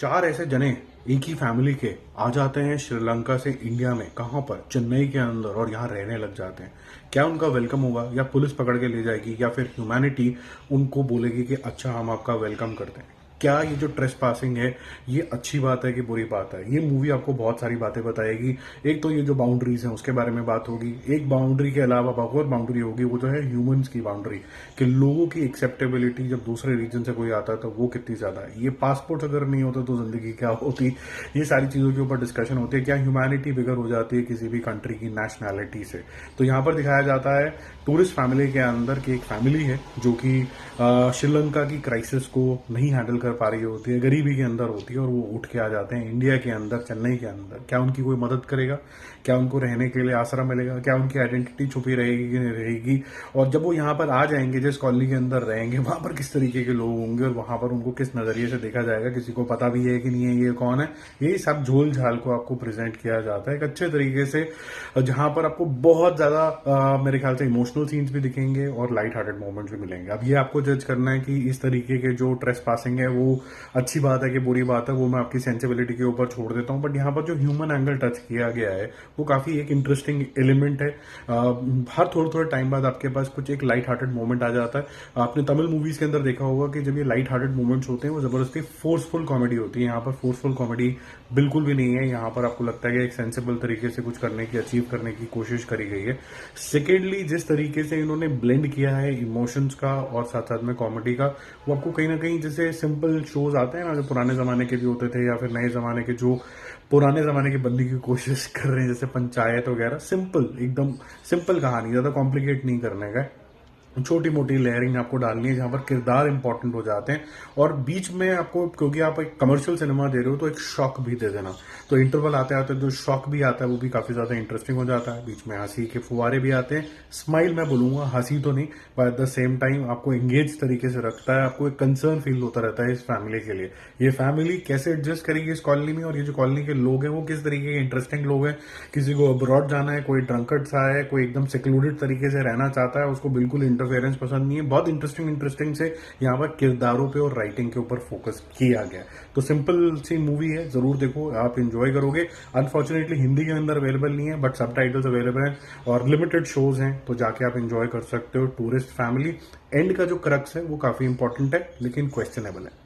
चार ऐसे जने एक ही फैमिली के आ जाते हैं श्रीलंका से इंडिया में, कहाँ पर, चेन्नई के अंदर, और यहाँ रहने लग जाते हैं। क्या उनका वेलकम होगा, या पुलिस पकड़ के ले जाएगी, या फिर ह्यूमैनिटी उनको बोलेगी कि अच्छा हम आपका वेलकम करते हैं? क्या ये जो ट्रेस पासिंग है ये अच्छी बात है कि बुरी बात है? ये मूवी आपको बहुत सारी बातें बताएगी। एक तो ये जो बाउंड्रीज हैं उसके बारे में बात होगी, एक बाउंड्री के अलावा और बाउंड्री होगी, वो जो है ह्यूमंस की बाउंड्री, कि लोगों की एक्सेप्टेबिलिटी जब दूसरे रीजन से कोई आता है तो वो कितनी ज्यादा है। ये पासपोर्ट अगर नहीं होता तो जिंदगी क्या होती, ये सारी चीजों के ऊपर डिस्कशन होती है। क्या ह्यूमैनिटी बिगर हो जाती है किसी भी कंट्री की नेशनैलिटी से? तो यहाँ पर दिखाया जाता है टूरिस्ट फैमिली के अंदर की एक फैमिली है जो कि श्रीलंका की क्राइसिस को नहीं हैंडल कर पा रही होती है, गरीबी के अंदर होती है, और वो उठ के आ जाते हैं इंडिया के अंदर, चेन्नई के अंदर। क्या उनकी कोई मदद करेगा? क्या उनको रहने के लिए आसरा मिलेगा? क्या उनकी आइडेंटिटी छुपी रहेगी कि नहीं रहेगी? और जब वो यहाँ पर आ जाएंगे, जिस कॉलोनी के अंदर रहेंगे, वहां पर किस तरीके के लोग होंगे और वहां पर उनको किस नजरिए से देखा जाएगा? किसी को पता भी है कि नहीं है ये कौन है? यही सब झोल झाल को आपको प्रेजेंट किया जाता है एक अच्छे तरीके से, जहां पर आपको बहुत ज्यादा मेरे ख्याल से इमोशनल सीन्स भी दिखेंगे और लाइट हार्टेड मोमेंट्स भी मिलेंगे। अब ये आपको जज करना है कि इस तरीके के जो ट्रेस पासिंग है वो अच्छी बात है कि बुरी बात है, वो मैं आपकी सेंसिबिलिटी के ऊपर छोड़ देता हूं। बट यहाँ पर जो ह्यूमन एंगल टच किया गया है वो काफी एक इंटरेस्टिंग एलिमेंट है। हर थोड़े थोड़े टाइम बाद आपके पास कुछ एक लाइट हार्टेड मोमेंट आ जाता है। आपने तमिल मूवीज के अंदर देखा होगा कि जब ये लाइट हार्टेड मोमेंट्स होते हैं वो जबरदस्ती फोर्सफुल कॉमेडी होती है। यहाँ पर फोर्सफुल कॉमेडी बिल्कुल भी नहीं है। यहाँ पर आपको लगता है कि एक सेंसिबल तरीके से कुछ करने की, अचीव करने की कोशिश करी गई है। सेकेंडली, जिस तरीके से इन्होंने ब्लेंड किया है इमोशंस का और साथ साथ में कॉमेडी का, वो आपको कहीं ना कहीं जैसे सिंपल शोज आते हैं ना, जो पुराने जमाने के भी होते थे, या फिर नए जमाने के जो पुराने जमाने के बनने की कोशिश कर रहे हैं, जैसे पंचायत वगैरह, सिंपल, एकदम सिंपल कहानी, ज्यादा कॉम्प्लिकेट नहीं करने का, छोटी मोटी लेयरिंग आपको डालनी है जहां पर किरदार इंपॉर्टेंट हो जाते हैं। और बीच में आपको, क्योंकि आप एक कमर्शियल सिनेमा दे रहे हो, तो एक शॉक भी दे देना। तो इंटरवल आते आते जो शॉक भी आता है वो भी काफी ज्यादा इंटरेस्टिंग हो जाता है। बीच में हंसी के फुवारे भी आते हैं, स्माइल मैं बोलूंगा, हंसी तो नहीं, but at the same time आपको एंगेज तरीके से रखता है। आपको एक कंसर्न फील होता रहता है इस फैमिली के लिए, ये फैमिली कैसे एडजस्ट करेगी इस कॉलोनी में, और ये जो कॉलोनी के लोग हैं वो किस तरीके के इंटरेस्टिंग लोग हैं। किसी को अब्रॉड जाना है, कोई ड्रंकर्ड सा है, कोई एकदम सेक्लूडेड तरीके से रहना चाहता है, उसको बिल्कुल इंटरफेरेंस पसंद नहीं है। बहुत इंटरेस्टिंग से यहाँ पर किरदारों पे और राइटिंग के ऊपर फोकस किया गया। तो सिंपल सी मूवी है, जरूर देखो, आप एंजॉय करोगे। अनफॉर्चुनेटली हिंदी के अंदर अवेलेबल नहीं है, बट सबटाइटल्स अवेलेबल हैं और लिमिटेड शोज हैं, तो जाके आप एंजॉय कर सकते हो। टूरिस्ट फैमिली एंड का जो क्रक्स है वो काफी इंपॉर्टेंट है, लेकिन क्वेश्चनेबल है।